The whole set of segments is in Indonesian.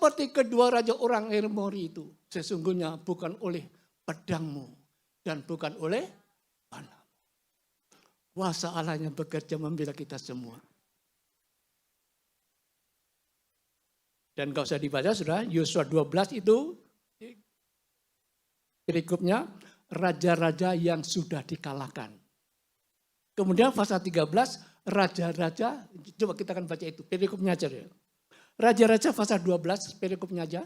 seperti kedua raja orang Amori itu. Sesungguhnya bukan oleh pedangmu dan bukan oleh panahmu. Kuasa Allah yang bekerja membela kita semua. Dan gak usah dibaca sudah, Yosua 12 itu berikutnya raja-raja yang sudah dikalahkan. Kemudian pasal 13 raja-raja, coba kita akan baca itu, perikopnya aja ya. Raja-raja pasal 12, perikopnya aja.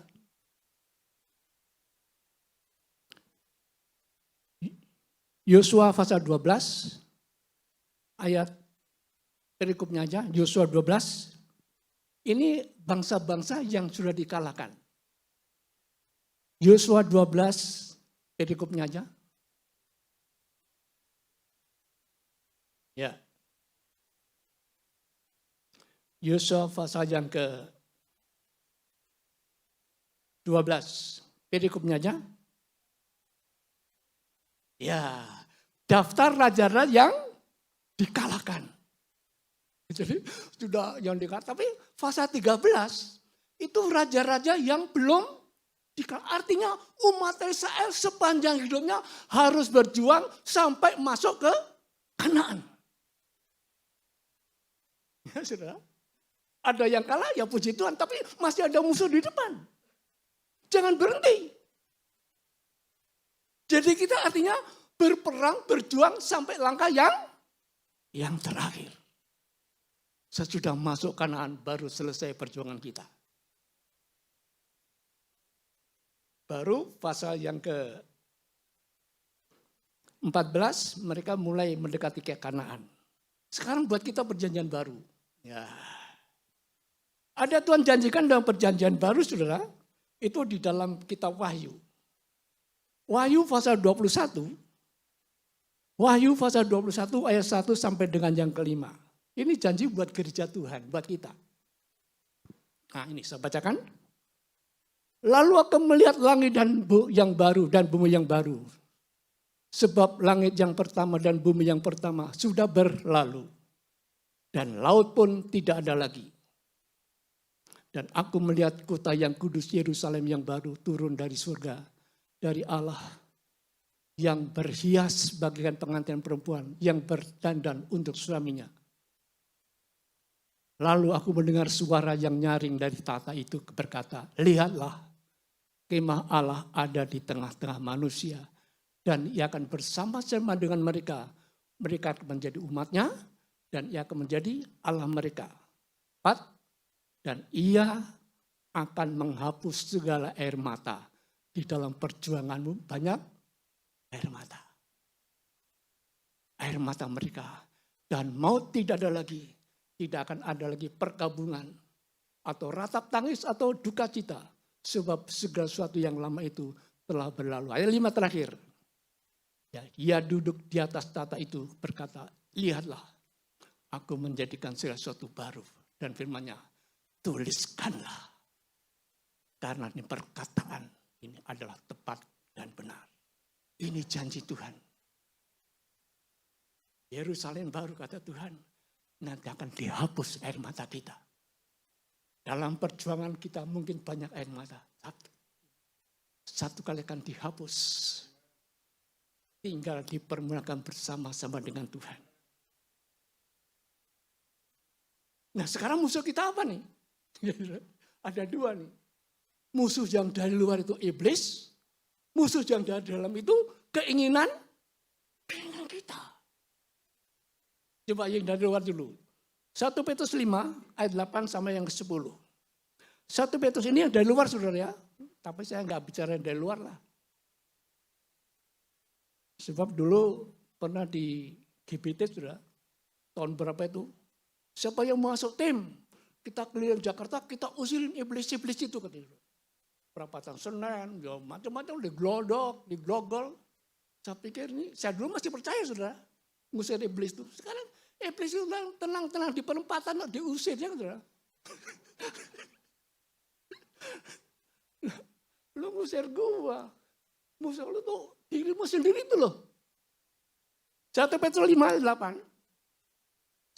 Yosua pasal 12, ayat perikopnya aja, Yosua 12. Ini bangsa-bangsa yang sudah dikalahkan. Yosua 12, perikopnya aja. Ya. Yosua pasal yang ke-12, perikopnya aja. Ya, daftar raja-raja yang dikalahkan. Jadi sudah yang dikalahkan, tapi pasal 13 itu raja-raja yang belum dikalahkan. Artinya umat Israel sepanjang hidupnya harus berjuang sampai masuk ke Kanaan. Ya saudara. Ada yang kalah ya puji Tuhan, tapi masih ada musuh di depan. Jangan berhenti. Jadi kita artinya berperang, berjuang sampai langkah yang terakhir. Sesudah masuk Kanaan baru selesai perjuangan kita. Baru pasal yang ke-14 mereka mulai mendekati ke Kanaan. Sekarang buat kita perjanjian baru. Ya. Ada Tuhan janjikan dalam perjanjian baru saudara, itu di dalam kitab Wahyu. Wahyu pasal 21. Wahyu pasal 21 ayat 1 sampai dengan yang kelima. Ini janji buat gereja Tuhan, buat kita. Nah ini saya bacakan. Lalu aku melihat langit dan yang baru dan bumi yang baru. Sebab langit yang pertama dan bumi yang pertama sudah berlalu. Dan laut pun tidak ada lagi. Dan aku melihat kota yang kudus Yerusalem yang baru turun dari surga. Dari Allah yang berhias bagaikan pengantin perempuan yang berdandan untuk suaminya. Lalu aku mendengar suara yang nyaring dari tahta itu berkata, lihatlah kemah Allah ada di tengah-tengah manusia. Dan ia akan bersama-sama dengan mereka. Mereka akan menjadi umatnya dan ia akan menjadi Allah mereka. 4. Dan ia akan menghapus segala air mata. Di dalam perjuanganmu banyak air mata. Air mata mereka. Dan maut tidak ada lagi. Tidak akan ada lagi perkabungan. Atau ratap tangis atau duka cita. Sebab segala sesuatu yang lama itu telah berlalu. Ayat 5 terakhir. Ya, ia duduk di atas tahta itu berkata, lihatlah. Aku menjadikan segala sesuatu baru. Dan firman-Nya, tuliskanlah. Karena ini perkataan ini adalah tepat dan benar. Ini janji Tuhan. Yerusalem baru kata Tuhan, nanti akan dihapus air mata kita. Dalam perjuangan kita mungkin banyak air mata. Satu kali akan dihapus. Tinggal dipermulakan bersama-sama dengan Tuhan. Nah sekarang musuh kita apa nih? Ada dua nih. Musuh yang dari luar itu iblis. Musuh yang dari dalam itu keinginan kita. Coba yang dari luar dulu. 1 Petrus 5 ayat 8 sama yang ke-10. 1 Petrus ini yang dari luar saudara ya. Tapi saya nggak bicara dari luar lah. Sebab dulu pernah di GBT saudara. Tahun berapa itu. Siapa yang masuk tim. Kita keliling Jakarta, kita usirin iblis-iblis itu. Perapatan Senen, ya macam-macam, diglodok. Saya pikir ini, saya dulu masih percaya saudara. Ngusir iblis itu. Sekarang iblis itu tenang-tenang di perempatan, diusir ya saudara. Lu ngusir gua. Musuh lu tuh dirimu sendiri itu loh. 1 Petrus 5 ayat 8.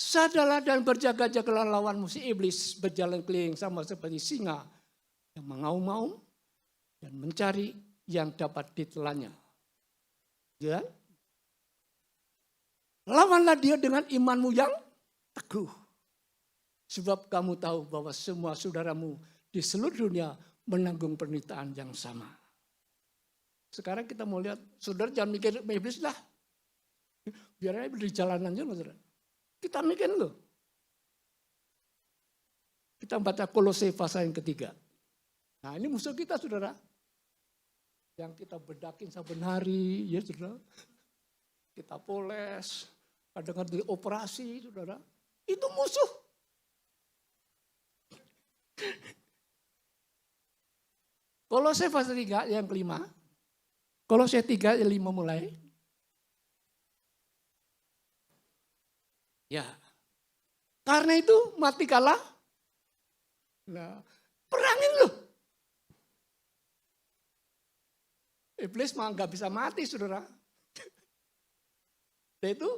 Sadarlah dan berjaga-jagalah lawanmu si iblis berjalan keliling sama seperti singa yang mengaum-ngaum, dan mencari yang dapat ditelannya. Ya? Lawanlah dia dengan imanmu yang teguh. Sebab kamu tahu bahwa semua saudaramu di seluruh dunia menanggung penderitaan yang sama. Sekarang kita mau lihat, saudara jangan mikir iblis lah. Biar aja di jalanan aja, saudara. Kita mikir loh. Kita baca Kolose pasal yang ketiga. Nah ini musuh kita, saudara. Yang kita bedakin saben hari, ya saudara. Kita poles, kadang-kadang dioperasi, saudara. Itu musuh. Kolose pasal 3 yang kelima. Kolose 3 yang 5 mulai. Ya. Karena itu mati kalah. Nah, perangin loh. Iblis mah nggak bisa mati, saudara. Dan itu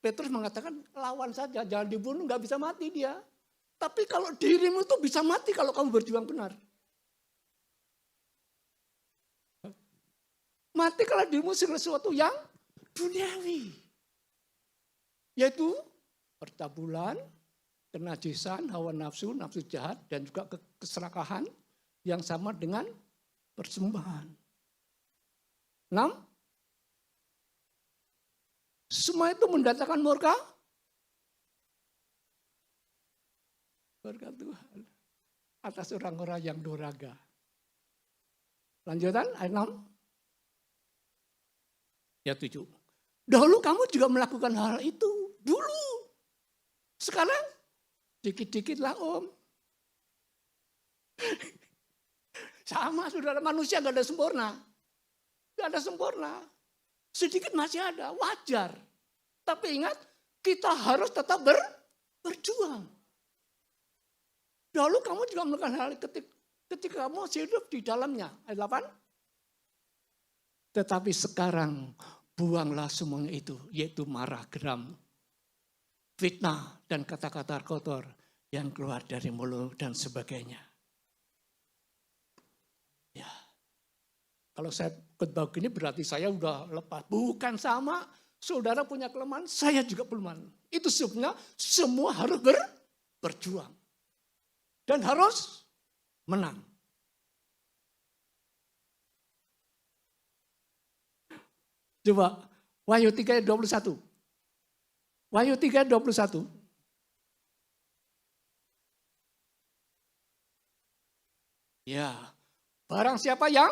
Petrus mengatakan lawan saja, jangan dibunuh, nggak bisa mati dia. Tapi kalau dirimu tuh bisa mati kalau kamu berjuang benar. Mati kalau dirimu sesuatu yang duniawi. Yaitu percabulan, kenajisan, hawa nafsu, nafsu jahat, dan juga keserakahan yang sama dengan persembahan. 6. Semua itu mendatangkan murka Tuhan atas orang-orang yang durhaka. Lanjutan ayat 6. Ya 7. Dahulu kamu juga melakukan hal itu. Dulu. Sekarang dikit-dikit lah om. Sama saudara, manusia gak ada sempurna. Gak ada sempurna. Sedikit masih ada, wajar. Tapi ingat, kita harus tetap berjuang. Dahulu kamu juga melakukan hal ketika kamu hidup di dalamnya. Ayat 8. Tetapi sekarang buanglah semuanya itu, yaitu marah, geram, fitnah, dan kata-kata kotor yang keluar dari mulut dan sebagainya. Ya, kalau saya khotbah begini berarti saya udah lepas. Bukan, sama, saudara punya kelemahan, saya juga kelemahan. Itu sebabnya semua harus berjuang. Dan harus menang. Coba, Wahyu 3 ayat 21. Wahyu 3 ayat 21. Ya, barang siapa yang?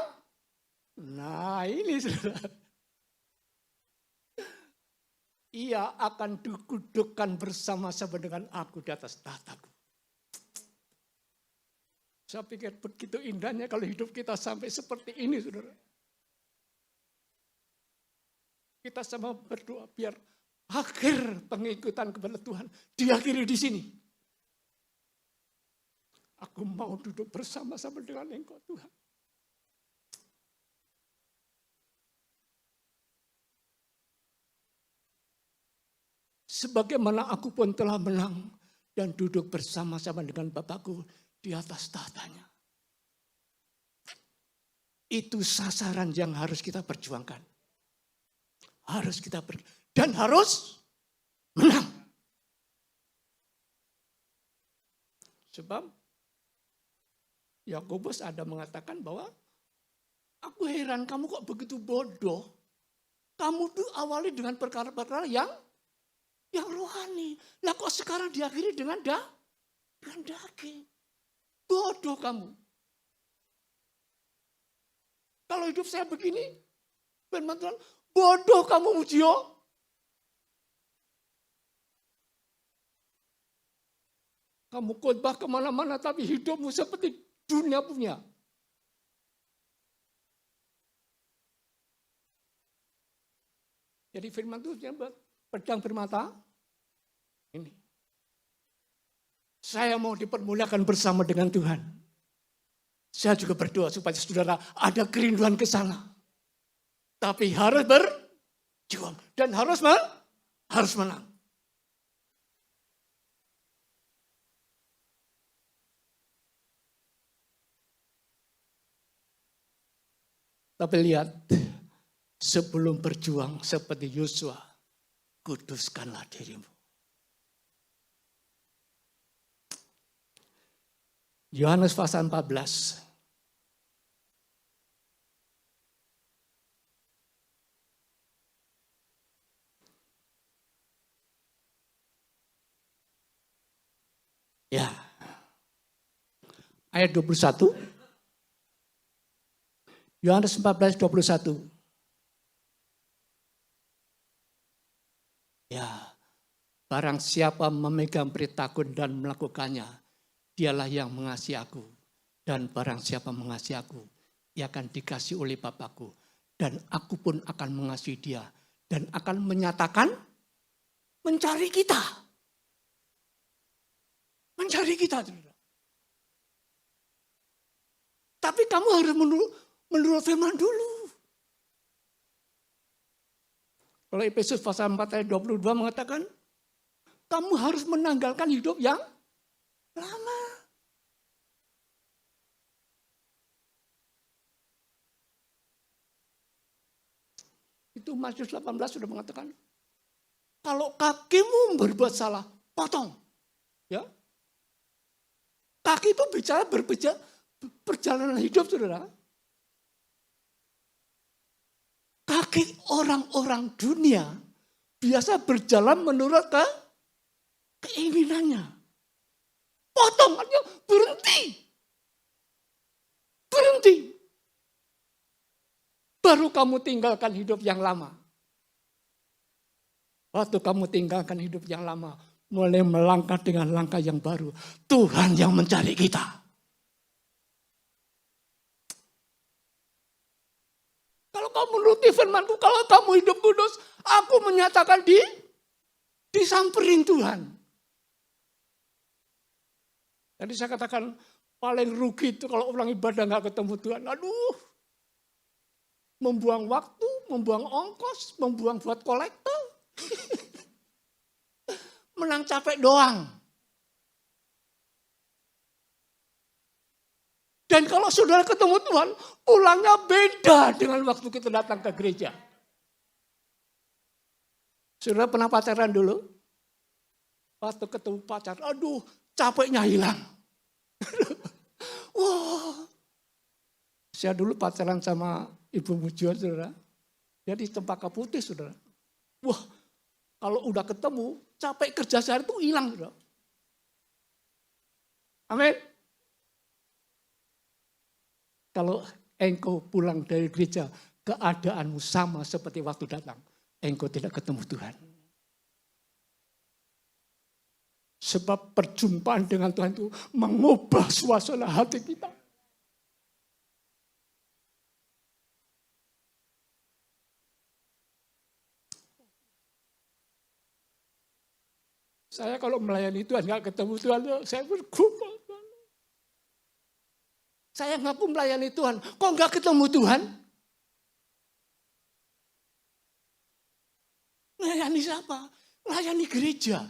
Nah ini saudara. Ia akan dudukkan bersama-sama dengan aku di atas tahtaku. Saya pikir begitu indahnya kalau hidup kita sampai seperti ini, saudara. Kita sama berdoa biar akhir pengikutan kepada Tuhan diakhiri di sini. Aku mau duduk bersama-sama dengan Engkau, Tuhan. Sebagaimana aku pun telah menang dan duduk bersama-sama dengan Bapakku di atas tahtanya. Itu sasaran yang harus kita perjuangkan. Harus kita dan harus menang. Sebab Yakobus ada mengatakan bahwa aku heran kamu kok begitu bodoh. Kamu tuh awali dengan perkara-perkara yang rohani. Lah kok sekarang diakhiri dengan daging. Bodoh kamu. Kalau hidup saya begini, firman Tuhan, bodoh kamu Mujio. Kamu khotbah kemana-mana tapi hidupmu seperti dunia punya. Jadi firman Tuhan pedang bermata. Ini. Saya mau dipermuliakan bersama dengan Tuhan. Saya juga berdoa supaya saudara ada kerinduan ke sana. Tapi harus berjuang dan harus menang. Tapi lihat, sebelum berjuang seperti Yosua, kuduskanlah dirimu. Yohanes pasal 14. Ya. Ayat 21. Yohanes 14, 21. Ya. Barang siapa memegang perintahku dan melakukannya, dialah yang mengasihi aku. Dan barang siapa mengasihi aku, ia akan dikasihi oleh Bapakku. Dan aku pun akan mengasihi dia. Dan akan menyatakan, mencari kita. Mencari kita. Tapi kamu harus menurut firman dulu. Kalau Efesus pasal 4 ayat 22 mengatakan, kamu harus menanggalkan hidup yang lama. Itu Matius 18 sudah mengatakan, kalau kakimu berbuat salah, potong. Ya. Kaki itu bicara perjalanan hidup, saudara. Kaki orang-orang dunia biasa berjalan menurut keinginannya. Potong, artinya berhenti. Berhenti. Baru kamu tinggalkan hidup yang lama. Waktu kamu tinggalkan hidup yang lama, mulai melangkah dengan langkah yang baru. Tuhan yang mencari kita. Kalau kamu menuruti firman-Ku, kalau kamu hidup kudus, aku menyatakan disamperin Tuhan. Jadi saya katakan paling rugi itu kalau orang ibadah gak ketemu Tuhan. Aduh, membuang waktu, membuang ongkos, membuang buat kolektor. Menang capek doang. Dan kalau saudara ketemu Tuhan, pulangnya beda dengan waktu kita datang ke gereja. Saudara pernah pacaran dulu? Waktu ketemu pacar, aduh capeknya hilang. Wah, saya dulu pacaran sama Ibu Mujuan, saudara. Dia di Cempaka Putih, saudara. Wah, kalau udah ketemu, capek kerja sehari itu hilang, saudara. Amin. Kalau engkau pulang dari gereja, keadaanmu sama seperti waktu datang. Engkau tidak ketemu Tuhan. Sebab perjumpaan dengan Tuhan itu mengubah suasana hati kita. Saya kalau melayani Tuhan, nggak ketemu Tuhan, saya bergumul. Saya ngaku melayani Tuhan, kok nggak ketemu Tuhan? Melayani siapa? Melayani gereja.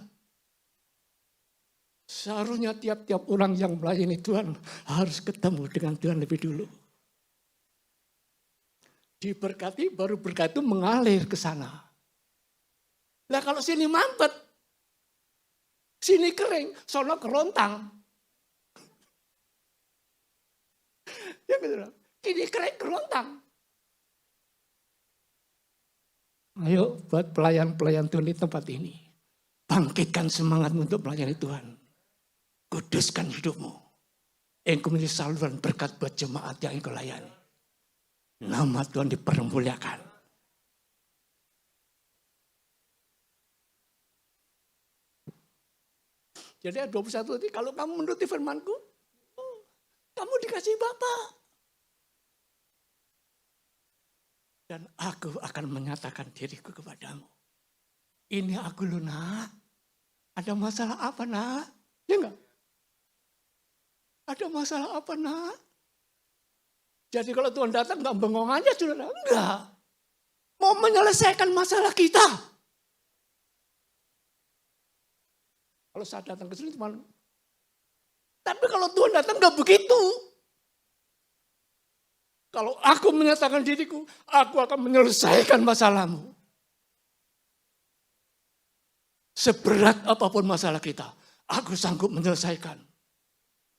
Seharusnya tiap-tiap orang yang melayani Tuhan harus ketemu dengan Tuhan lebih dulu. Diberkati, baru berkat itu mengalir ke sana. Nah kalau sini mampet, sini kering, sono kerontang. Ya betul. Ini keren kerontang. Ayo buat pelayan-pelayan Tuhan di tempat ini. Bangkitkan semangatmu untuk melayani Tuhan. Kuduskan hidupmu. Engkau menjadi saluran berkat buat jemaat yang engkau layani. Nama Tuhan dipermuliakan. Jadi ayat 21 tadi, kalau kamu menuruti firman-Ku, kamu dikasih Bapa. Dan aku akan menyatakan diriku kepadamu. Ini aku loh nak. Ada masalah apa nak? Ya enggak? Ada masalah apa nak? Jadi kalau Tuhan datang enggak bengong aja saudara. Enggak. Mau menyelesaikan masalah kita. Kalau saya datang ke sini teman. Tapi kalau Tuhan datang enggak begitu. Kalau aku menyatakan diriku, aku akan menyelesaikan masalahmu. Seberat apapun masalah kita, aku sanggup menyelesaikan.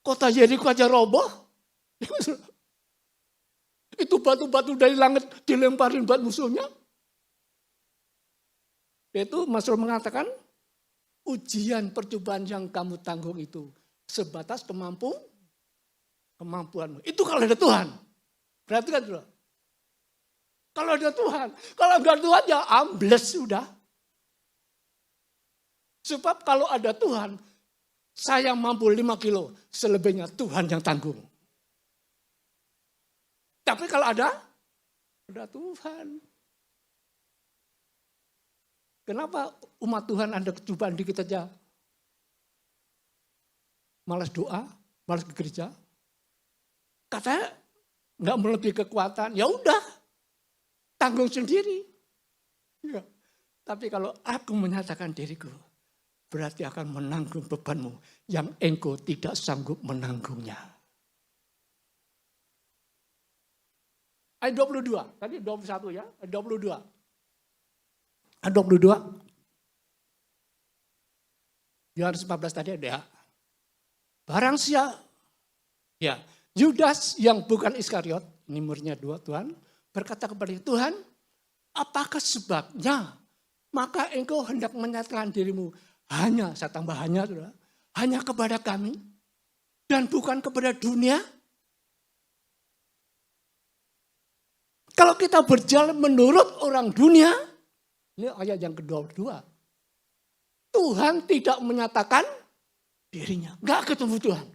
Kota Yeriko aja roboh. Itu batu-batu dari langit dilemparin buat musuhnya. Itu Mazmur mengatakan, ujian percobaan yang kamu tanggung itu sebatas kemampuanmu. Itu kalau ada Tuhan. Berarti kan sudah. Kalau ada Tuhan. Kalau enggak Tuhan ya ambles sudah. Sebab kalau ada Tuhan, saya mampu 5 kilo. Selebihnya Tuhan yang tanggung. Tapi kalau ada Tuhan. Kenapa umat Tuhan ada cobaan dikit aja? Malas doa, malas ke gereja. Katanya nggak melebihi kekuatan, ya udah tanggung sendiri. Ya. Tapi kalau aku menyatakan diriku, berarti akan menanggung bebanmu yang engkau tidak sanggup menanggungnya. Ayat 22, tadi 21 ya, ayat 22. Ayat 22. Yohanes 14 tadi ada ya. Barang siapa, ya, Yudas yang bukan Iskariot, ini muridnya Tuhan, berkata kepada Tuhan, apakah sebabnya maka engkau hendak menyatakan dirimu hanya, saya tambah hanya, hanya kepada kami dan bukan kepada dunia? Kalau kita berjalan menurut orang dunia, ini ayat yang ke-22. Tuhan tidak menyatakan dirinya. Enggak ketemu Tuhan.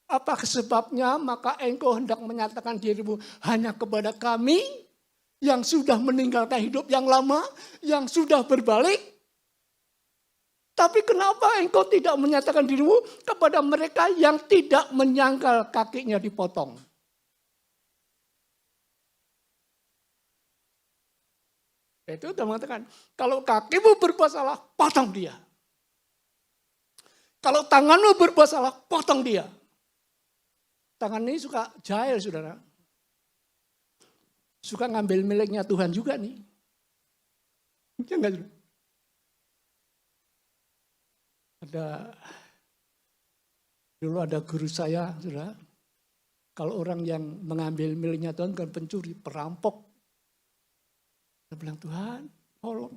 Apa sebabnya maka engkau hendak menyatakan dirimu hanya kepada kami yang sudah meninggalkan hidup yang lama, yang sudah berbalik? Tapi kenapa engkau tidak menyatakan dirimu kepada mereka yang tidak menyangkal kakinya dipotong? Itu sudah mengatakan, kalau kakimu berbuat salah, potong dia. Kalau tanganmu berbuat salah, potong dia. Tangan ini suka jahil, saudara. Suka ngambil miliknya Tuhan juga nih. Ya enggak, saudara? Dulu ada guru saya, saudara. Kalau orang yang mengambil miliknya Tuhan kan pencuri, perampok. Saya bilang, Tuhan, tolong.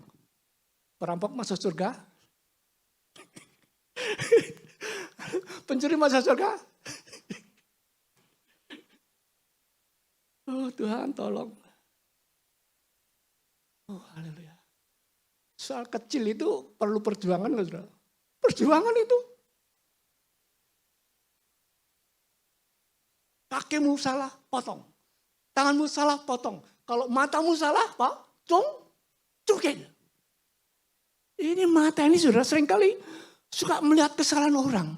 Perampok masuk surga? Pencuri masuk surga? Oh Tuhan, tolong. Oh haleluya. Soal kecil itu perlu perjuangan, saudara. Perjuangan itu. Kakimu salah, potong. Tanganmu salah, potong. Kalau matamu salah, Pak, cungkil. Ini mata ini sudah seringkali suka melihat kesalahan orang.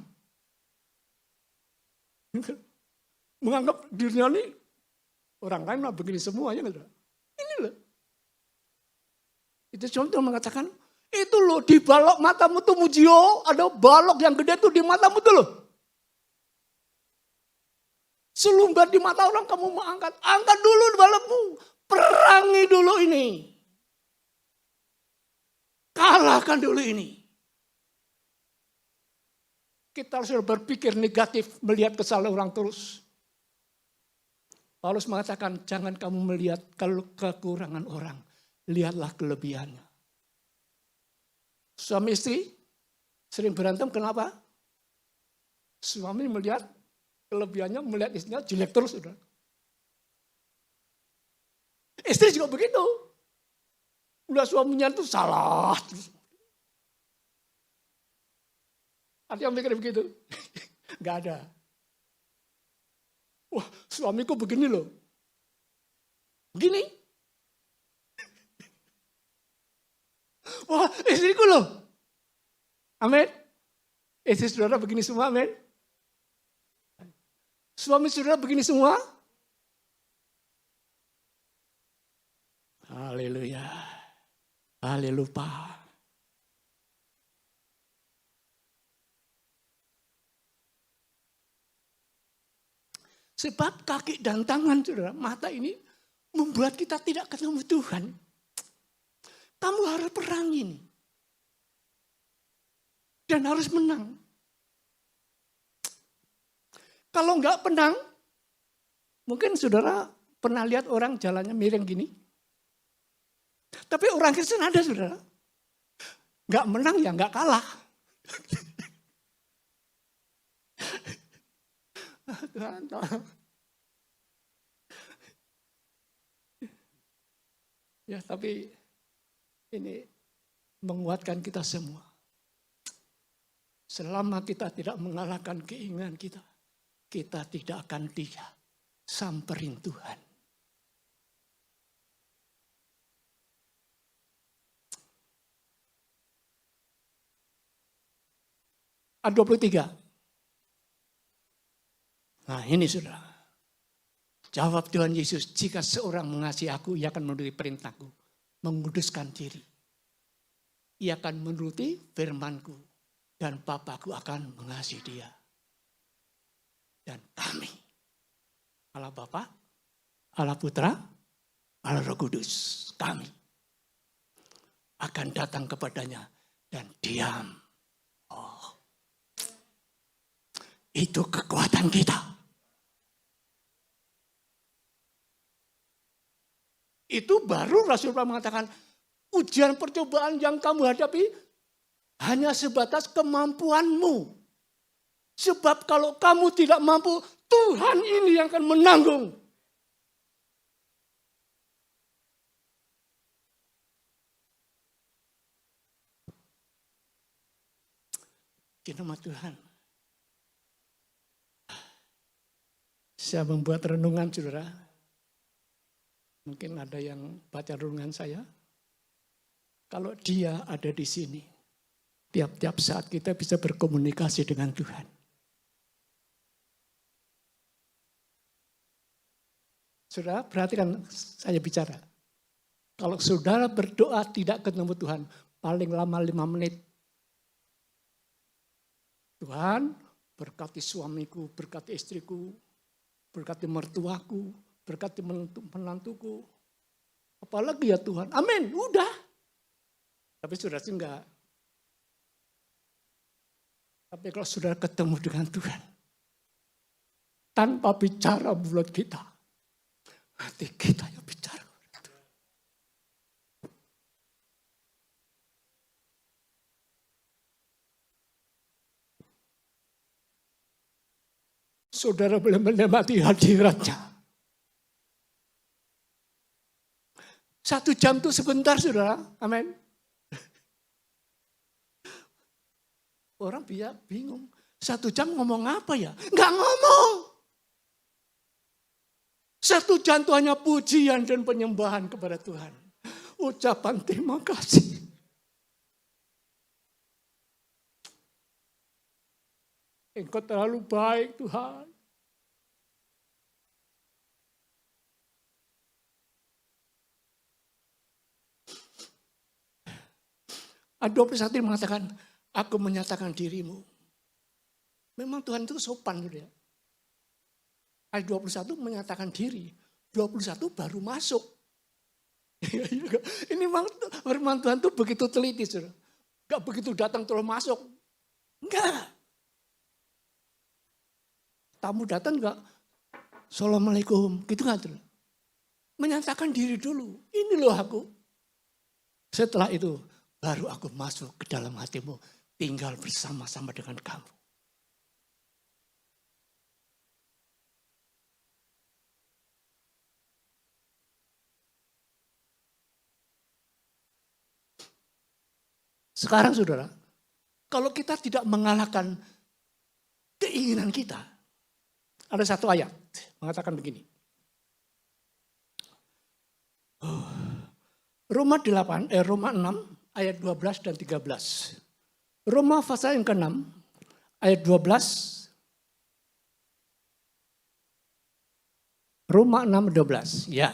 Menganggap dirinya ini orang lain mah begini semuanya. Ini loh. Itu contoh mengatakan, itu loh di balok matamu tuh Mujio, ada balok yang gede tuh di matamu tuh loh. Selumbat di mata orang kamu mau angkat. Angkat dulu balokmu. Perangi dulu ini. Kalahkan dulu ini. Kita harus berpikir negatif, melihat kesalahan orang terus. Paulus mengatakan, jangan kamu melihat kekurangan orang. Lihatlah kelebihannya. Suami istri sering berantem, kenapa? Suami melihat kelebihannya, melihat istrinya jelek terus. Saudara. Istri juga begitu. Udah suaminya itu salah. Ada yang mikir begitu? Gak ada. Wah, suamiku begini loh. Begini. Wah, istriku loh. Amin. Istri saudara begini semua, amin. Suami saudara begini semua. Haleluya. Haleluya. Sebab kaki dan tangan, saudara, mata ini membuat kita tidak ketemu Tuhan. Kamu harus perang ini. Dan harus menang. Kalau enggak menang, mungkin saudara pernah lihat orang jalannya miring gini. Tapi orang Kristen ada, saudara. Enggak menang ya enggak kalah. Tuhan, ya, tapi ini menguatkan kita semua. Selama kita tidak mengalahkan keinginan kita, kita tidak akan samperin Tuhan. Ayat 23. Nah ini saudara. Jawab Tuhan Yesus, jika seorang mengasihi aku, ia akan menuruti perintahku. Menguduskan diri. Ia akan menuruti firmanku. Dan Bapakku akan mengasihi dia. Dan kami, Allah Bapa, Allah Putra, Allah Roh Kudus, kami akan datang kepadanya dan diam. Oh, itu kekuatan kita. Itu baru Rasul Paulus mengatakan, ujian percobaan yang kamu hadapi hanya sebatas kemampuanmu. Sebab kalau kamu tidak mampu, Tuhan ini yang akan menanggung. Nama Tuhan. Saya membuat renungan, saudara. Mungkin ada yang baca renungan saya. Kalau dia ada di sini, tiap-tiap saat kita bisa berkomunikasi dengan Tuhan. Saudara, perhatikan saya bicara. Kalau saudara berdoa tidak ketemu Tuhan, paling lama 5 menit. Tuhan, berkati suamiku, berkati istriku, berkati mertuaku, berkati menantuku. Apalagi ya Tuhan, amin, udah. Tapi saudara sih enggak. Tapi kalau saudara ketemu dengan Tuhan, tanpa bicara mulut kita, hati kita yang bicara. Saudara boleh menikmati hadiratnya. 1 jam itu sebentar, saudara. Amin. Orang bingung. 1 jam ngomong apa ya? Enggak ngomong. 1 jam itu hanya pujian dan penyembahan kepada Tuhan. Ucapan terima kasih. Engkau terlalu baik, Tuhan. Ayat 21 mengatakan, aku menyatakan dirimu. Memang Tuhan itu sopan gitu ya. Ayat 21 menyatakan diri. 21 baru masuk. Ini memang firman Tuhan itu begitu teliti. Saudara. Gak begitu datang terus masuk. Enggak. Tamu datang enggak. Assalamualaikum. Gitu enggak. Menyatakan diri dulu. Ini loh aku. Setelah itu baru aku masuk ke dalam hatimu. Tinggal bersama-sama dengan kamu. Sekarang saudara, kalau kita tidak mengalahkan keinginan kita, ada satu ayat mengatakan begini. Roma 6 ayat 12 dan 13. Roma pasal yang ke-6 ayat 12. Roma 6:12. Ya.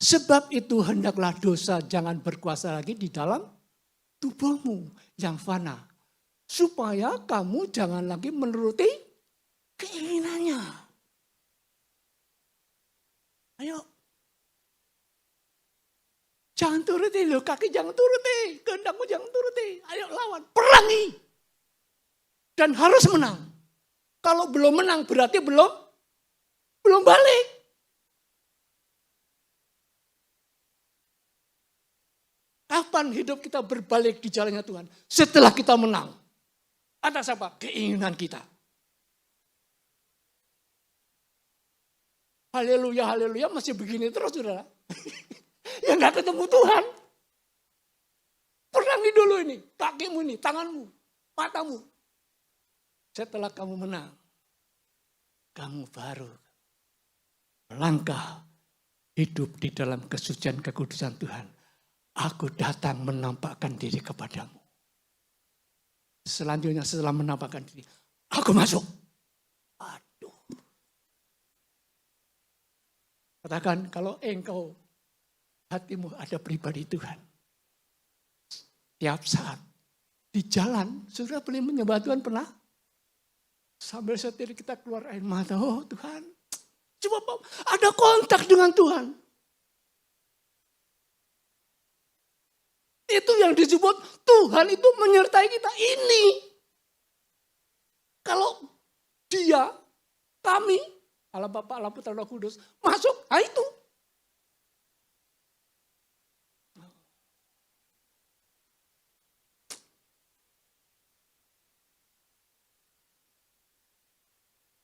Sebab itu hendaklah dosa jangan berkuasa lagi di dalam tubuhmu yang fana. Supaya kamu jangan lagi menuruti keinginannya. Jangan turuti loh, kaki jangan turuti. Kehendakmu jangan turuti. Ayo lawan, perangi. Dan harus menang. Kalau belum menang berarti belum balik. Kapan hidup kita berbalik di jalannya Tuhan? Setelah kita menang. Atas apa? Keinginan kita. Haleluya, haleluya, masih begini terus, saudara. Ya nggak ketemu Tuhan. Perangi dulu ini, kakimu ini, tanganmu, matamu. Setelah kamu menang, kamu baru melangkah hidup di dalam kesucian kekudusan Tuhan. Aku datang menampakkan diri kepadamu. Selanjutnya setelah menampakkan diri, aku masuk. Aduh. Katakan kalau engkau hatimu ada pribadi Tuhan. Tiap saat di jalan, saudara boleh menyembah Tuhan pernah? Sambil setir kita keluar air mata, oh Tuhan. Coba ada kontak dengan Tuhan. Itu yang disebut Tuhan itu menyertai kita ini. Kalau dia, kami, Allah Bapa, Allah Putra, Allah Kudus, masuk, nah itu.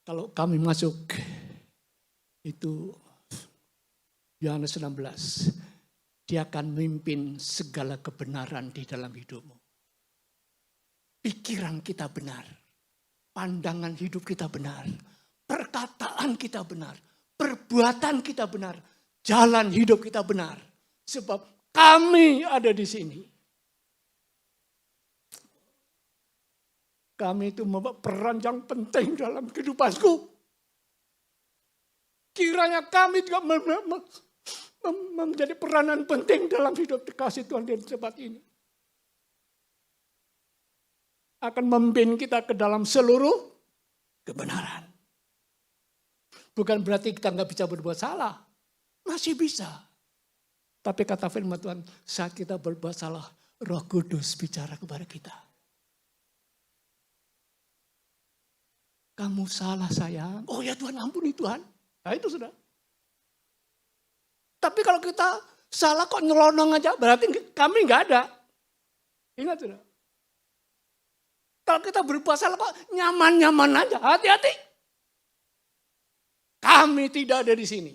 Kalau kami masuk, itu Yohanes 16. Dia akan memimpin segala kebenaran di dalam hidupmu. Pikiran kita benar. Pandangan hidup kita benar. Perkataan kita benar. Perbuatan kita benar. Jalan hidup kita benar. Sebab kami ada di sini. Kami itu membawa peran yang penting dalam kehidupanku. Kiranya kami juga menjadi peranan penting dalam hidup kasih Tuhan di tempat ini. Akan memimpin kita ke dalam seluruh kebenaran. Bukan berarti kita nggak bisa berbuat salah. Masih bisa. Tapi kata firman Tuhan, saat kita berbuat salah, Roh Kudus bicara kepada kita. Kamu salah sayang. Oh ya Tuhan, ampuni Tuhan. Nah itu sudah. Tapi kalau kita salah kok nyelonong aja, berarti kami nggak ada. Ingat sudah. Kalau kita berbuat salah kok nyaman-nyaman aja, hati-hati. Kami tidak ada di sini.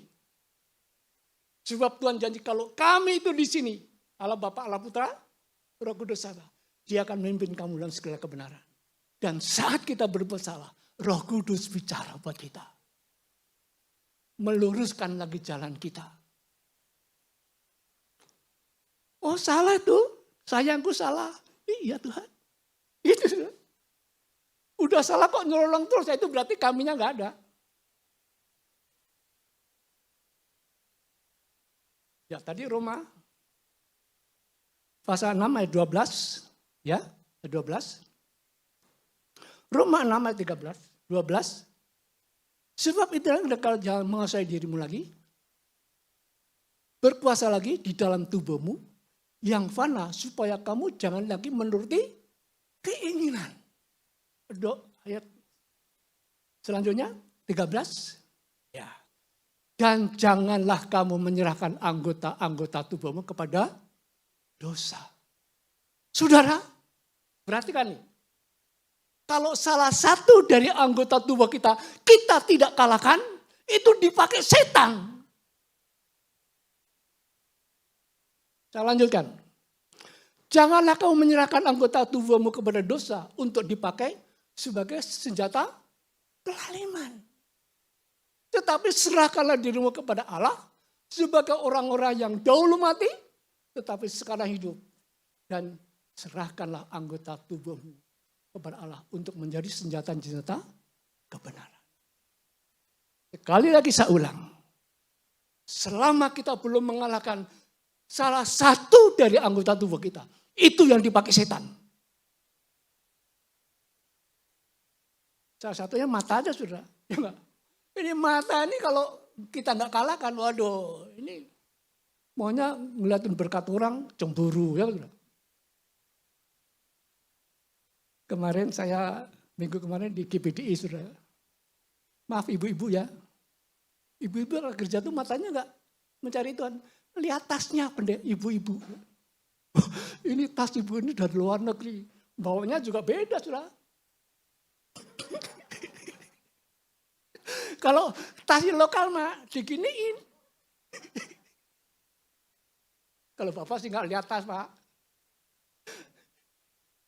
Sebab Tuhan janji kalau kami itu di sini, Allah Bapa, Allah Putra, Roh Kudus Allah, Dia akan memimpin kamu dalam segala kebenaran. Dan saat kita berbuat salah, Roh Kudus bicara buat kita. Meluruskan lagi jalan kita. Oh salah tuh, sayangku salah. Iya Tuhan. Itu sudah. Udah salah kok nyolong terus, itu berarti kaminya nggak ada. Ya tadi Roma pasal 6 ayat 12, ya, ayat 12. Roma 6 ayat 13, 12. Sebab itu kalau jangan menguasai dirimu lagi, berkuasa lagi di dalam tubuhmu, yang fana supaya kamu jangan lagi menuruti keinginan. Ayat selanjutnya 13. Ya. Dan janganlah kamu menyerahkan anggota-anggota tubuhmu kepada dosa. Saudara, perhatikan nih. Kalau salah satu dari anggota tubuh kita tidak kalahkan, itu dipakai setan. Saya lanjutkan. Janganlah kamu menyerahkan anggota tubuhmu kepada dosa untuk dipakai sebagai senjata kelaliman. Tetapi serahkanlah dirimu kepada Allah sebagai orang-orang yang dahulu mati, tetapi sekarang hidup. Dan serahkanlah anggota tubuhmu kepada Allah untuk menjadi senjata-senjata kebenaran. Sekali lagi saya ulang. Selama kita belum mengalahkan salah satu dari anggota tubuh kita, itu yang dipakai setan. Salah satunya mata aja sudah. Ya, ini mata ini kalau kita nggak kalahkan, waduh, ini Maunya ngeliatin berkat orang, cemburu. Ya. Kemarin minggu kemarin di GBDI, saudara. Maaf ibu-ibu ya. Ibu-ibu kalau kerja tuh matanya enggak mencari Tuhan. Lihat tasnya ibu-ibu. Ini tas ibu ini dari luar negeri. Bawanya juga beda, saudara. Kalau tas lokal mah diginiin. Kalau bapak sih enggak lihat tas, Pak.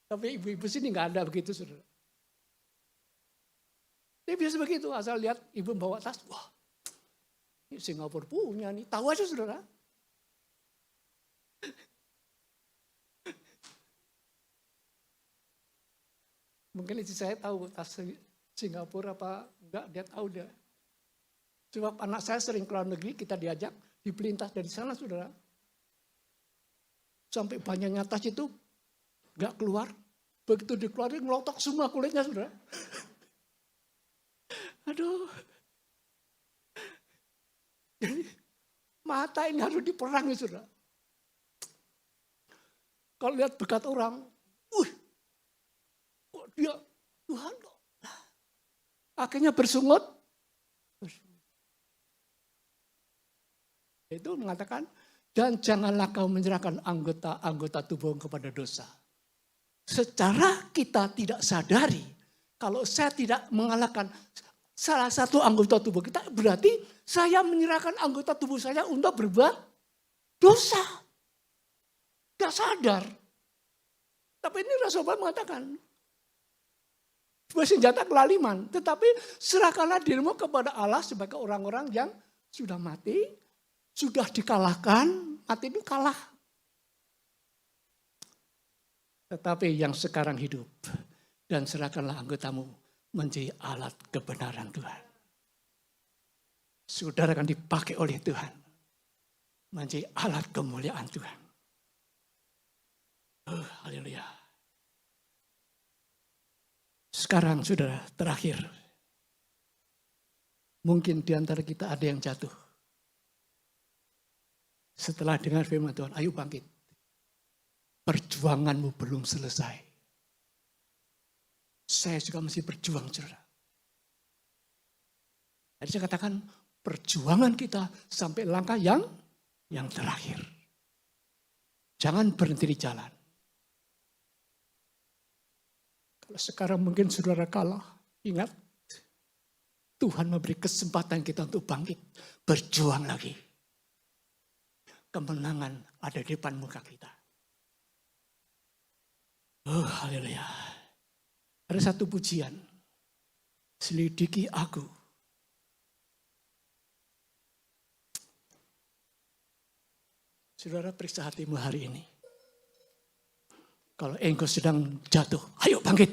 Tapi ibu-ibu sini enggak ada begitu, saudara. Dia biasa begitu, asal lihat ibu bawa tas, wah, ini Singapura punya nih, tahu aja saudara. Mungkin istri saya tahu tas Singapura apa enggak, dia tahu dia. Sebab anak saya sering keluar negeri, kita diajak, dibeliin tas dari sana saudara. Sampai banyaknya tas itu enggak keluar, begitu dikeluarin ngelotok semua kulitnya saudara. Aduh, jadi mata ini harus diperangi saudara. Kalau lihat berkat orang, kok dia Tuhan kok. Akhirnya bersungut. Itu mengatakan, dan janganlah kau menyerahkan anggota tubuh kepada dosa. Secara kita tidak sadari, kalau saya tidak mengalahkan salah satu anggota tubuh kita, berarti saya menyerahkan anggota tubuh saya untuk berbuat dosa. Gak sadar. Tapi ini Rasulullah mengatakan, senjata kelaliman. Tetapi serahkanlah dirimu kepada Allah sebagai orang-orang yang sudah mati, sudah dikalahkan, mati itu kalah. Tetapi yang sekarang hidup, dan serahkanlah anggotamu menjadi alat kebenaran Tuhan. Saudara akan dipakai oleh Tuhan. Menjadi alat kemuliaan Tuhan. Oh, haleluya. Sekarang saudara, terakhir. Mungkin di antara kita ada yang jatuh. Setelah dengar firman Tuhan, ayo bangkit. Perjuanganmu belum selesai. Saya juga masih berjuang, saudara. Jadi saya katakan perjuangan kita sampai langkah yang terakhir. Jangan berhenti di jalan. Kalau sekarang mungkin saudara kalah, ingat Tuhan memberi kesempatan kita untuk bangkit, berjuang lagi. Kemenangan ada di depan muka kita. Oh, haleluya. Ada satu pujian, selidiki aku. Saudara, periksa hatimu hari ini. Kalau engkau sedang jatuh, ayo bangkit.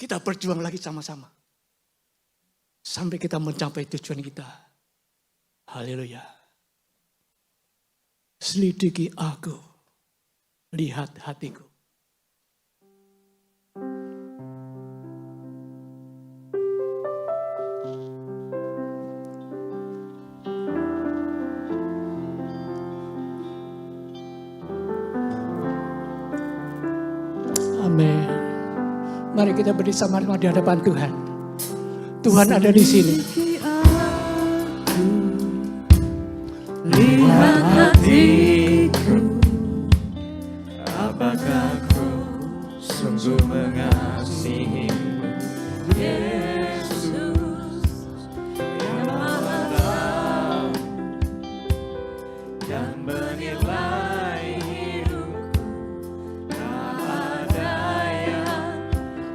Kita berjuang lagi sama-sama. Sampai kita mencapai tujuan kita. Haleluya. Selidiki aku, lihat hatiku. Amin. Mari kita berdiri sama-sama di hadapan Tuhan. Tuhan ada di sini. Lihat hatiku, apakah ku sungguh mengasihimu, Yesus yang Maha Tahu dan menilai hidupku. Tak ada yang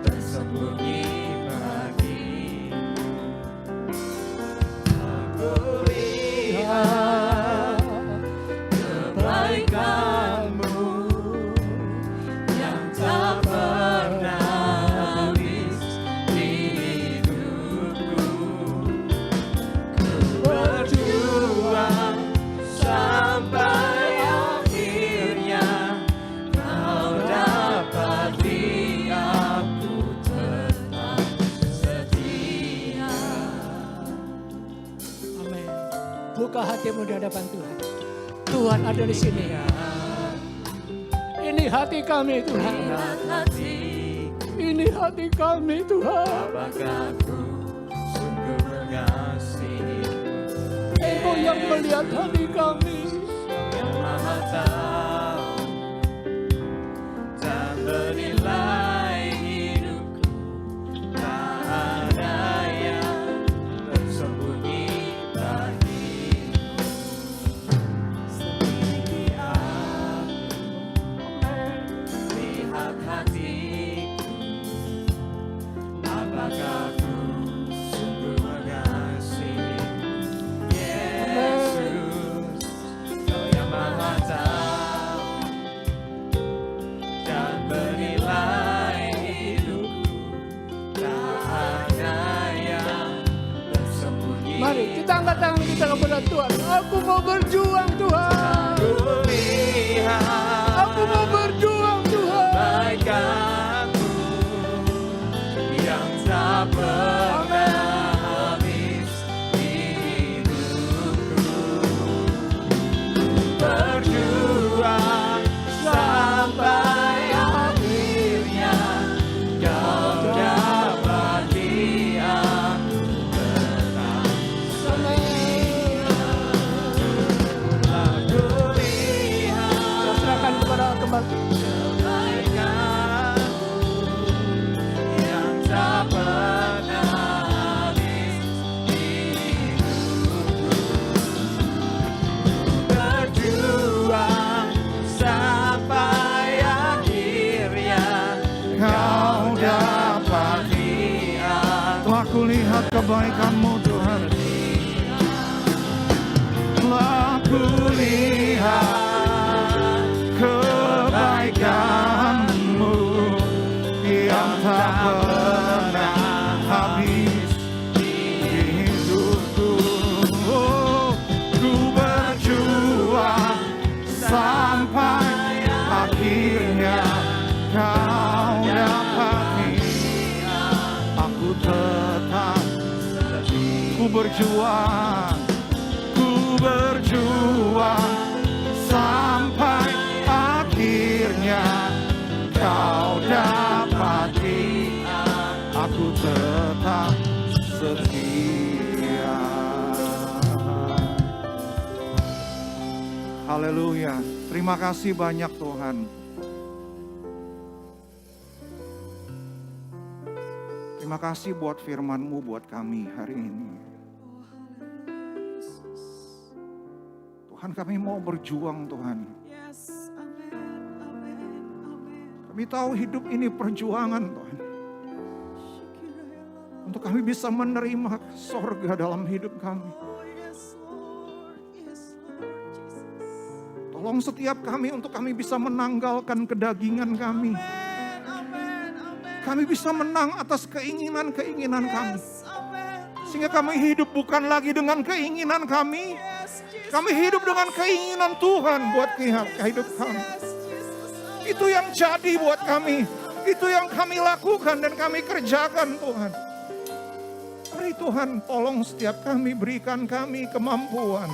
tersembunyi bagimu. Aku lihat Buka hatimu di hadapan Tuhan. Tuhan ada di sini. Ini hati kami Tuhan. Ini hati kami Tuhan. Apakah ku sungguh mengasihimu? Engkau yang melihat hati kami. Yang Maha Tahu dan menilai hidupku. Tak ada yang tersembunyi bagimu. Selidiki aku, lihat hatiku. Apakah ku sungguh mengasihimu? Yesus, Kau yang Maha Tahu dan menilai hidupku. Tak ada yang tersembunyi. Mari kita angkat tangan kita kepada Tuhan. Aku mau berjuang Tuhan. Ku lihat Aku mau berjuang Tuhan. kebaikan-Mu yang tak pernah habis di hidupku. Berjuang sampai akhirnya Kau dapati aku tetap setia. Aku lihat Serahkan kepada kembali. kebaikan-Mu yang tak pernah habis di hidupku. Berjuang sampai akhirnya Kau dapati aku. Telah kulihat kebaikan-Mu Tuhan. Telah kulihat kebaikan-Mu yang tak pernah habis di hidupku. Oh, ku berjuang sampai akhirnya Kau dapati aku tetap ku berjuang sampai akhirnya Kau dapati aku tetap setia. Haleluya. Terima kasih banyak Tuhan. Terima kasih buat firman-Mu buat kami hari ini. Tuhan, kami mau berjuang Tuhan. Yes, amin, amin, amin. Kami tahu hidup ini perjuangan Tuhan. Untuk kami bisa menerima sorga dalam hidup kami. Oh, yes, Lord, yes, Lord Jesus. Tolong setiap kami untuk kami bisa menanggalkan kedagingan kami. Amin, amin, amin. Kami bisa menang atas keinginan-keinginan kami. Yes, amin. Sehingga kami hidup bukan lagi dengan keinginan kami. Yes, Jesus. Kami hidup dengan keinginan Tuhan buat hidup kami. Yes, Jesus. Itu yang jadi buat kami. Itu yang kami lakukan dan kami kerjakan Tuhan. Mari Tuhan tolong setiap kami, berikan kami kemampuan.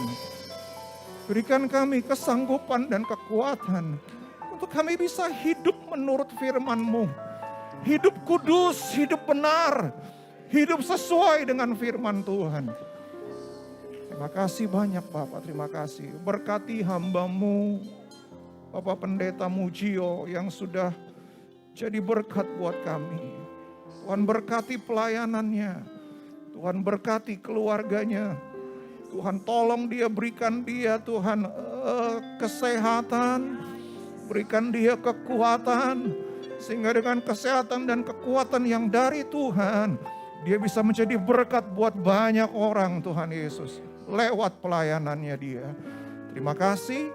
Berikan kami kesanggupan dan kekuatan. Untuk kami bisa hidup menurut firman-Mu. Hidup kudus, hidup benar. Hidup sesuai dengan firman Tuhan. Terima kasih banyak Bapak, terima kasih. Berkati hamba-Mu, Bapak Pendeta Mujio yang sudah jadi berkat buat kami. Tuhan berkati pelayanannya. Tuhan berkati keluarganya. Tuhan tolong dia, berikan dia Tuhan kesehatan. Berikan dia kekuatan. Sehingga dengan kesehatan dan kekuatan yang dari Tuhan, dia bisa menjadi berkat buat banyak orang Tuhan Yesus. Lewat pelayanannya dia. Terima kasih.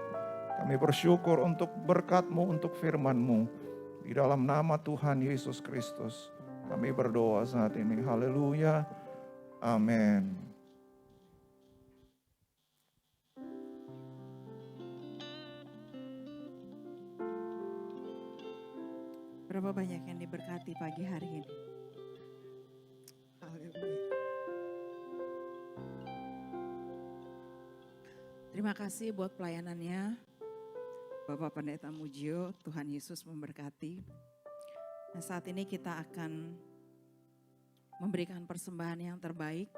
Kami bersyukur untuk berkat-Mu, untuk firman-Mu. Di dalam nama Tuhan Yesus Kristus. Kami berdoa saat ini. Haleluya. Amin. Berapa banyak yang diberkati pagi hari ini? Haleluya. Terima kasih buat pelayanannya. Bapak Pendeta Mujio, Tuhan Yesus memberkati. Nah, saat ini kita akan memberikan persembahan yang terbaik.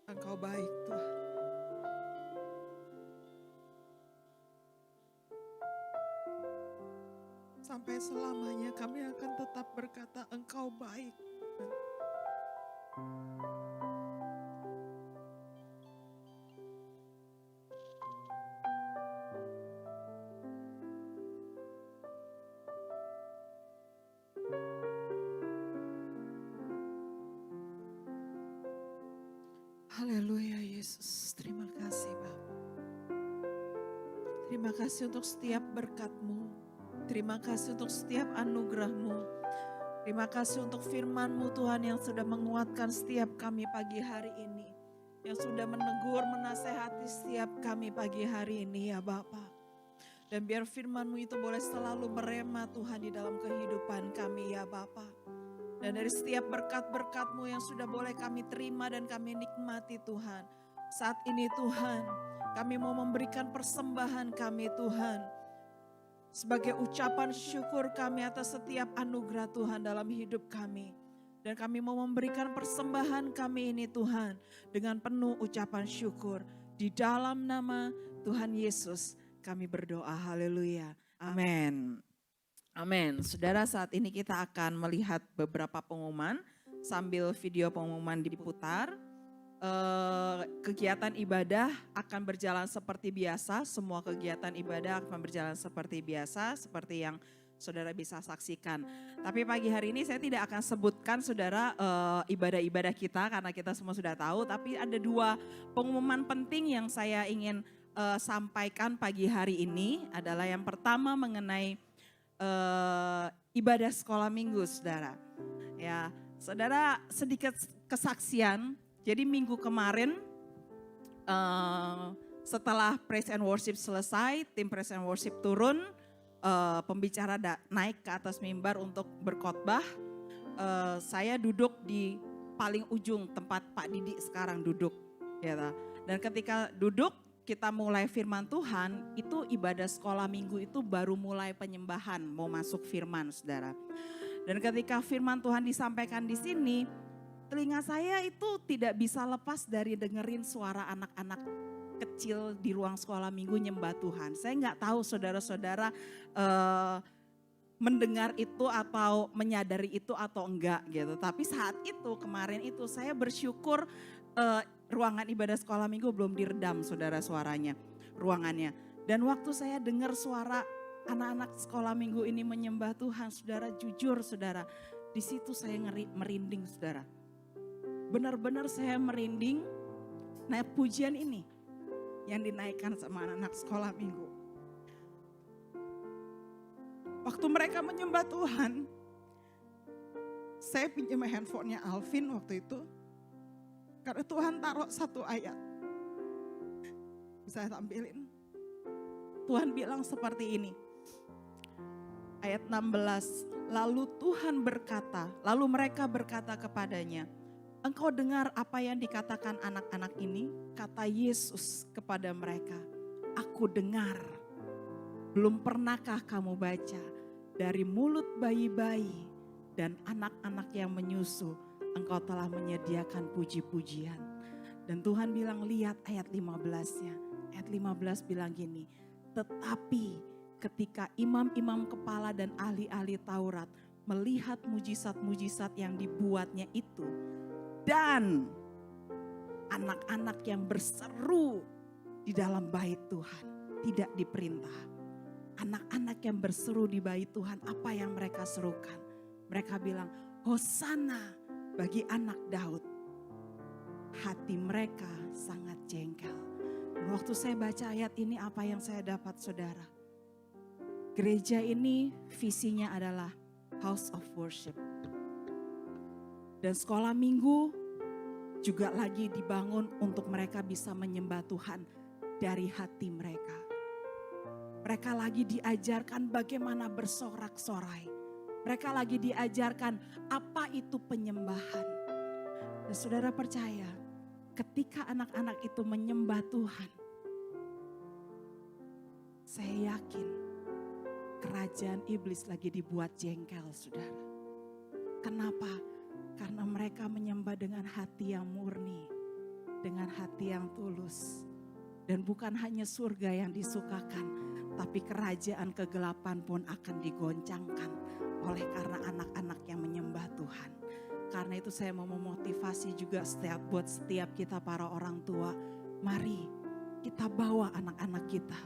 Engkau baik Tuhan. Sampai selamanya kami akan tetap berkata Engkau baik. Haleluya Yesus, terima kasih Bapak. Terima kasih untuk setiap berkat-Mu. Terima kasih untuk setiap anugerah-Mu. Terima kasih untuk firman-Mu Tuhan yang sudah menguatkan setiap kami pagi hari ini. Yang sudah menegur, menasehati setiap kami pagi hari ini ya Bapak. Dan biar firman-Mu itu boleh selalu merema Tuhan di dalam kehidupan kami ya Bapak. Dan dari setiap berkat-berkat-Mu yang sudah boleh kami terima dan kami nikmati Tuhan. Saat ini Tuhan, kami mau memberikan persembahan kami Tuhan. Sebagai ucapan syukur kami atas setiap anugerah Tuhan dalam hidup kami. Dan kami mau memberikan persembahan kami ini Tuhan dengan penuh ucapan syukur. Di dalam nama Tuhan Yesus kami berdoa. Haleluya. Amin. Amin. Saudara, saat ini kita akan melihat beberapa pengumuman sambil video pengumuman diputar. Kegiatan ibadah akan berjalan seperti biasa. Semua kegiatan ibadah akan berjalan seperti biasa, seperti yang saudara bisa saksikan. Tapi pagi hari ini saya tidak akan sebutkan saudara ibadah-ibadah kita karena kita semua sudah tahu. Tapi ada dua pengumuman penting yang saya ingin sampaikan pagi hari ini. Adalah yang pertama mengenai ibadah sekolah minggu saudara. Ya, saudara sedikit kesaksian. Jadi minggu kemarin setelah praise and worship selesai, tim praise and worship turun, pembicara naik ke atas mimbar untuk berkhotbah. Saya duduk di paling ujung tempat Pak Didi sekarang duduk. Ya, dan ketika duduk kita mulai firman Tuhan, itu ibadah sekolah minggu itu baru mulai penyembahan, mau masuk firman saudara. Dan ketika firman Tuhan disampaikan di sini, telinga saya itu tidak bisa lepas dari dengerin suara anak-anak kecil di ruang sekolah minggu nyembah Tuhan. Saya nggak tahu saudara-saudara mendengar itu atau menyadari itu atau enggak gitu. Tapi saat itu kemarin itu saya bersyukur ruangan ibadah sekolah minggu belum diredam saudara suaranya, ruangannya. Dan waktu saya dengar suara anak-anak sekolah minggu ini menyembah Tuhan, saudara jujur saudara, di situ saya merinding saudara. Benar-benar saya merinding naik pujian ini yang dinaikkan sama anak-anak sekolah minggu. Waktu mereka menyembah Tuhan, saya pinjam handphonenya Alvin waktu itu. Karena Tuhan taruh satu ayat. Bisa saya tampilin. Tuhan bilang seperti ini. Ayat 16. Lalu Tuhan berkata, lalu mereka berkata kepadanya, engkau dengar apa yang dikatakan anak-anak ini? Kata Yesus kepada mereka, aku dengar. Belum pernahkah kamu baca dari mulut bayi-bayi dan anak-anak yang menyusu, engkau telah menyediakan puji-pujian. Dan Tuhan bilang lihat ayat 15-nya. Ayat 15 bilang gini, tetapi ketika imam-imam kepala dan ahli-ahli Taurat melihat mujizat-mujizat yang dibuatnya itu, dan anak-anak yang berseru di dalam bait Tuhan, tidak diperintah. Anak-anak yang berseru di bait Tuhan, apa yang mereka serukan? Mereka bilang, Hosana bagi anak Daud. Hati mereka sangat jengkel. Waktu saya baca ayat ini, apa yang saya dapat, saudara? Gereja ini visinya adalah house of worship. Dan sekolah minggu juga lagi dibangun untuk mereka bisa menyembah Tuhan dari hati mereka. Mereka lagi diajarkan bagaimana bersorak-sorai. Mereka lagi diajarkan apa itu penyembahan. Dan saudara percaya, ketika anak-anak itu menyembah Tuhan, saya yakin kerajaan iblis lagi dibuat jengkel, saudara. Kenapa? Karena mereka menyembah dengan hati yang murni, dengan hati yang tulus. Dan bukan hanya surga yang disukakan, tapi kerajaan kegelapan pun akan digoncangkan oleh karena anak-anak yang menyembah Tuhan. Karena itu saya mau memotivasi juga buat setiap kita para orang tua. Mari kita bawa anak-anak kita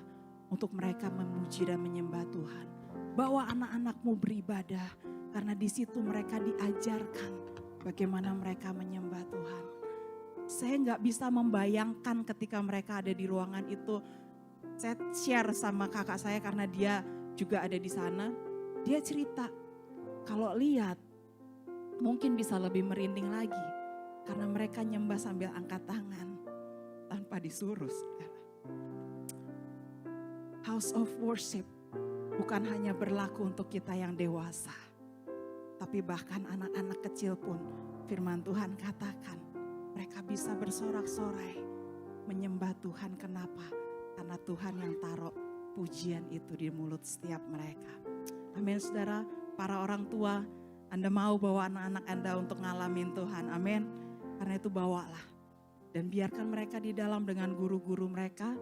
untuk mereka memuji dan menyembah Tuhan. Bawa anak-anakmu beribadah karena di situ mereka diajarkan bagaimana mereka menyembah Tuhan. Saya nggak bisa membayangkan ketika mereka ada di ruangan itu. Saya share sama kakak saya karena dia juga ada di sana. Dia cerita, kalau lihat mungkin bisa lebih merinding lagi. Karena mereka nyembah sambil angkat tangan tanpa disuruh. House of worship bukan hanya berlaku untuk kita yang dewasa. Tapi bahkan anak-anak kecil pun firman Tuhan katakan mereka bisa bersorak-sorai menyembah Tuhan. Kenapa? Karena Tuhan yang taruh pujian itu di mulut setiap mereka. Amin, saudara. Para orang tua, Anda mau bawa anak-anak Anda untuk ngalamin Tuhan. Amin. Karena itu bawalah. Dan biarkan mereka di dalam dengan guru-guru mereka.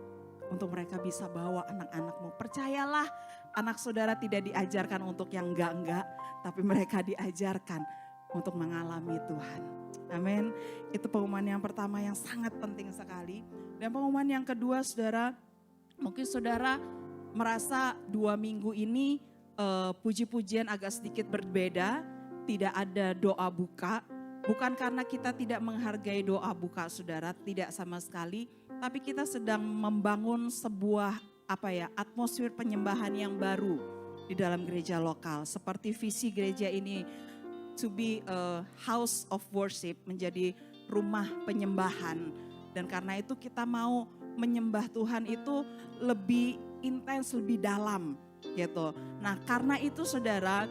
Untuk mereka bisa bawa anak-anakmu. Percayalah, anak saudara tidak diajarkan untuk yang enggak-enggak. Tapi mereka diajarkan untuk mengalami Tuhan. Amin. Itu pengumuman yang pertama yang sangat penting sekali. Dan pengumuman yang kedua, saudara, mungkin saudara merasa 2 minggu ini puji-pujian agak sedikit berbeda. Tidak ada doa buka. Bukan karena kita tidak menghargai doa buka, saudara, tidak sama sekali. Tapi kita sedang membangun sebuah atmosfer penyembahan yang baru di dalam gereja lokal. Seperti visi gereja ini, to be a house of worship, menjadi rumah penyembahan. Dan karena itu kita mau menyembah Tuhan itu lebih intens, lebih dalam gitu. Nah karena itu saudara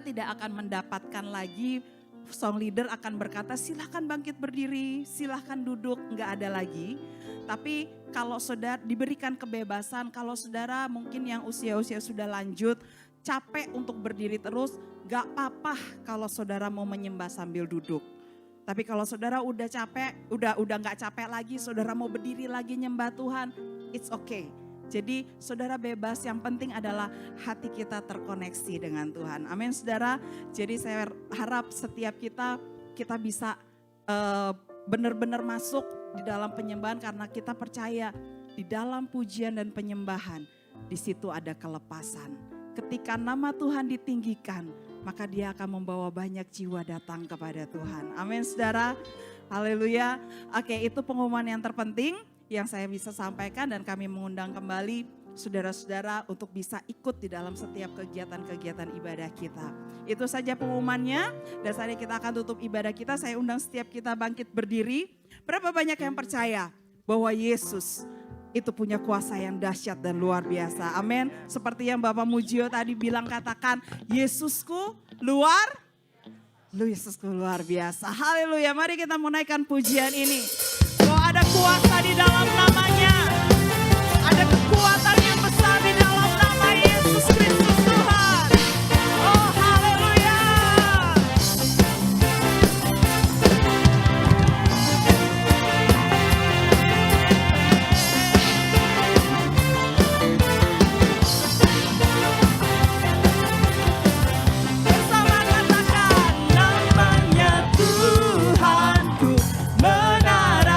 tidak akan mendapatkan lagi song leader akan berkata silahkan bangkit berdiri, silahkan duduk, enggak ada lagi. Tapi kalau saudara diberikan kebebasan, kalau saudara mungkin yang usia-usia sudah lanjut, capek untuk berdiri terus, gak apa-apa kalau saudara mau menyembah sambil duduk. Tapi kalau saudara udah capek, udah gak capek lagi, saudara mau berdiri lagi nyembah Tuhan, it's okay. Jadi saudara bebas, yang penting adalah hati kita terkoneksi dengan Tuhan. Amin saudara. Jadi saya harap setiap kita bisa benar-benar masuk di dalam penyembahan karena kita percaya di dalam pujian dan penyembahan di situ ada kelepasan. Ketika nama Tuhan ditinggikan, maka dia akan membawa banyak jiwa datang kepada Tuhan. Amin saudara. Haleluya. Oke, itu pengumuman yang terpenting yang saya bisa sampaikan dan kami mengundang kembali saudara-saudara untuk bisa ikut di dalam setiap kegiatan-kegiatan ibadah kita. Itu saja pengumumannya dan saat ini kita akan tutup ibadah kita. Saya undang setiap kita bangkit berdiri. Berapa banyak yang percaya bahwa Yesus itu punya kuasa yang dahsyat dan luar biasa. Amin. Seperti yang Bapak Mujio tadi bilang, katakan Yesusku luar biasa. Haleluya. Mari kita menaikkan pujian ini. Bahwa ada kuasa di dalam namanya. Ada kekuatan yang besar di dalam nama Yesus Kristus Tuhan. Oh haleluya. Bersama katakan namanya Tuhanku menara.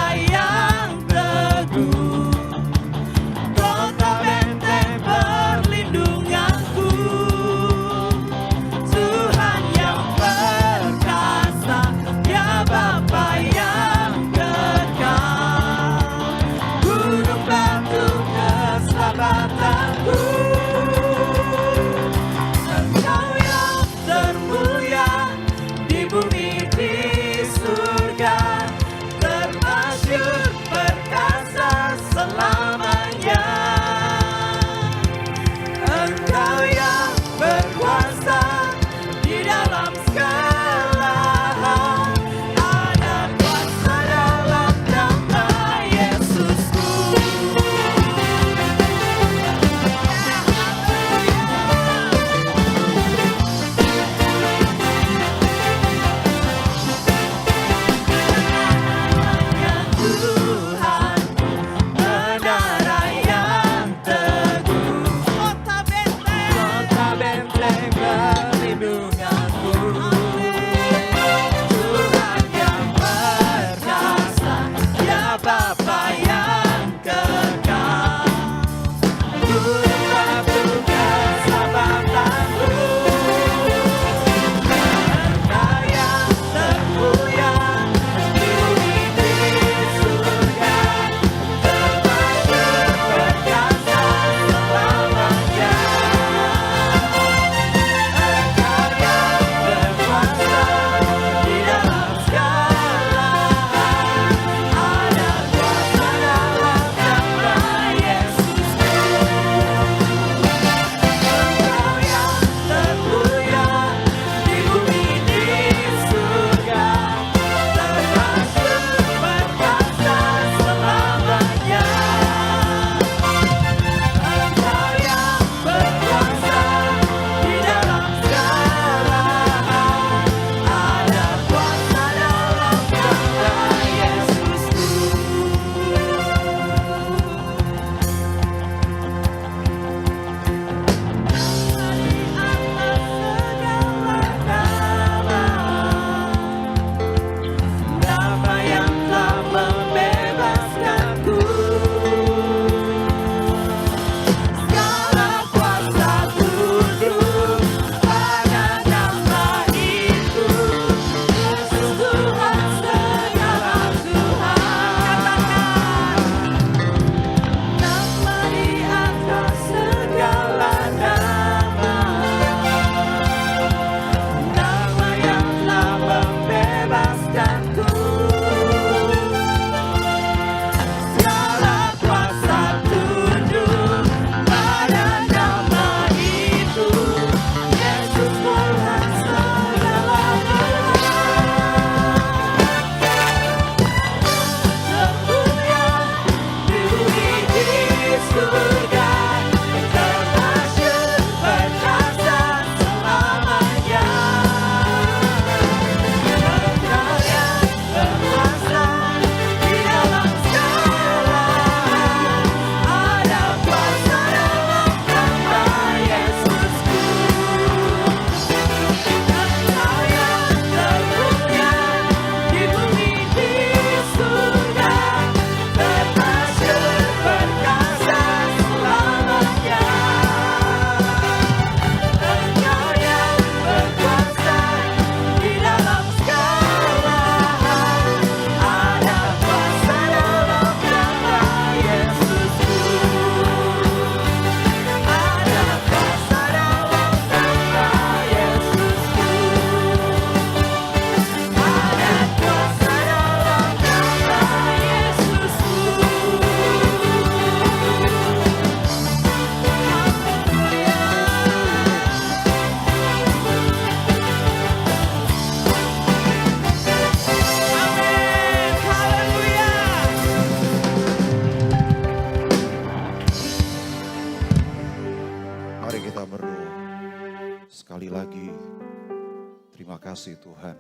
kasih Tuhan.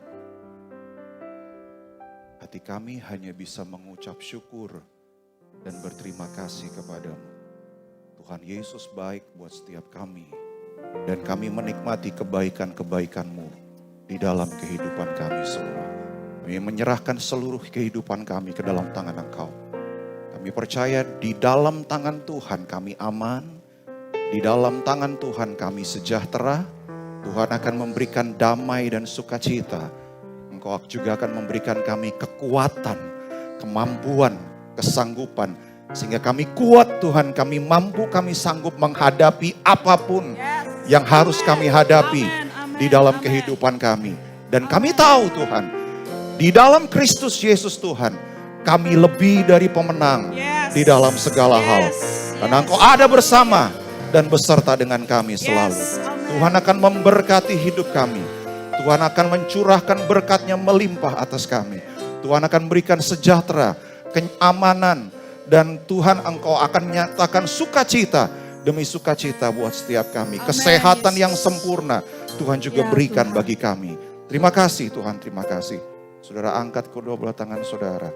Hati kami hanya bisa mengucap syukur dan berterima kasih kepadamu. Tuhan Yesus baik buat setiap kami. Dan kami menikmati kebaikan-kebaikan-Mu di dalam kehidupan kami semua. Kami menyerahkan seluruh kehidupan kami ke dalam tangan Engkau. Kami percaya di dalam tangan Tuhan kami aman. Di dalam tangan Tuhan kami sejahtera. Tuhan akan memberikan damai dan sukacita. Engkau juga akan memberikan kami kekuatan, kemampuan, kesanggupan. Sehingga kami kuat Tuhan, kami mampu, kami sanggup menghadapi apapun yang harus kami hadapi di dalam kehidupan kami. Dan kami tahu Tuhan, di dalam Kristus Yesus Tuhan, kami lebih dari pemenang di dalam segala hal. Karena Engkau ada bersama dan beserta dengan kami selalu. Tuhan akan memberkati hidup kami. Tuhan akan mencurahkan berkat-Nya melimpah atas kami. Tuhan akan berikan sejahtera, keamanan, dan Tuhan Engkau akan nyatakan sukacita demi sukacita buat setiap kami. Kesehatan yang sempurna Tuhan juga berikan bagi kami. Terima kasih Tuhan, terima kasih. Saudara angkat kedua belah tangan saudara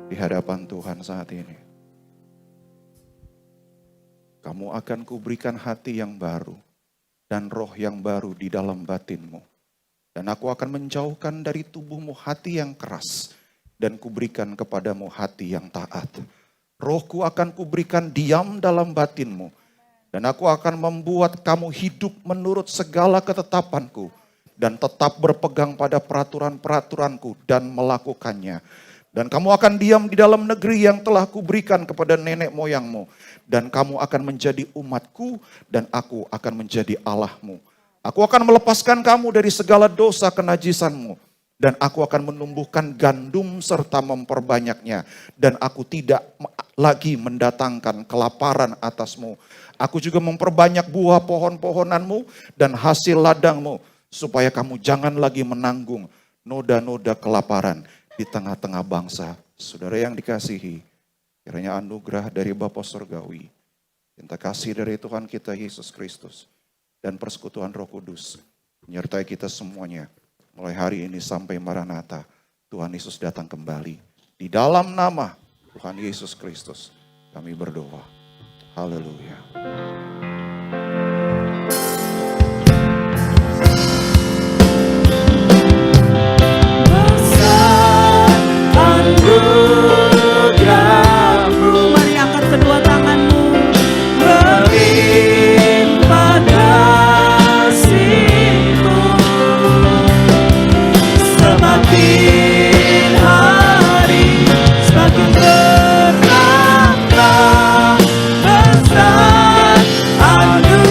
di hadapan Tuhan saat ini. Kamu akan kuberikan hati yang baru dan roh yang baru di dalam batinmu. Dan aku akan menjauhkan dari tubuhmu hati yang keras dan kuberikan kepadamu hati yang taat. Rohku akan kuberikan diam dalam batinmu. Dan aku akan membuat kamu hidup menurut segala ketetapanku. Dan tetap berpegang pada peraturan-peraturanku dan melakukannya. Dan kamu akan diam di dalam negeri yang telah kuberikan kepada nenek moyangmu. Dan kamu akan menjadi umatku dan aku akan menjadi Allahmu. Aku akan melepaskan kamu dari segala dosa kenajisanmu. Dan aku akan menumbuhkan gandum serta memperbanyaknya. Dan aku tidak lagi mendatangkan kelaparan atasmu. Aku juga memperbanyak buah pohon-pohonanmu dan hasil ladangmu. Supaya kamu jangan lagi menanggung noda-noda kelaparan di tengah-tengah bangsa. Saudara yang dikasihi, kiranya anugerah dari Bapa Surgawi, cinta kasih dari Tuhan kita Yesus Kristus, dan persekutuan Roh Kudus menyertai kita semuanya. Mulai hari ini sampai Maranatha, Tuhan Yesus datang kembali. Di dalam nama Tuhan Yesus Kristus, kami berdoa. Haleluya. Mari angkat kedua tanganmu. Berlimpah kasih-Mu, semakin hari semakin bertambah besar anugerah-Mu,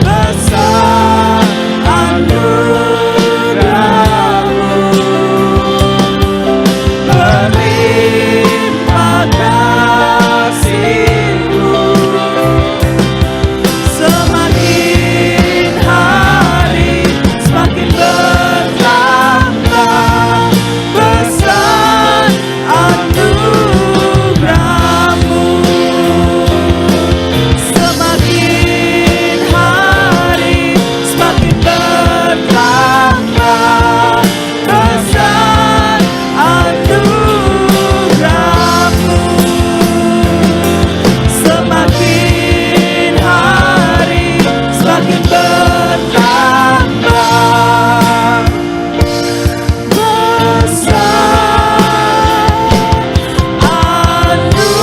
besar anugerah-Mu, berlimpah kasih-Mu, semakin hari semakin bertambah besar anugerah-Mu, semakin hari semakin bertambah besar anugerah-Mu, semakin hari semakin bertambah besar anugerah-Mu.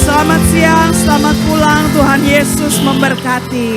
Selamat siang, selamat pulang. Tuhan Yesus memberkati.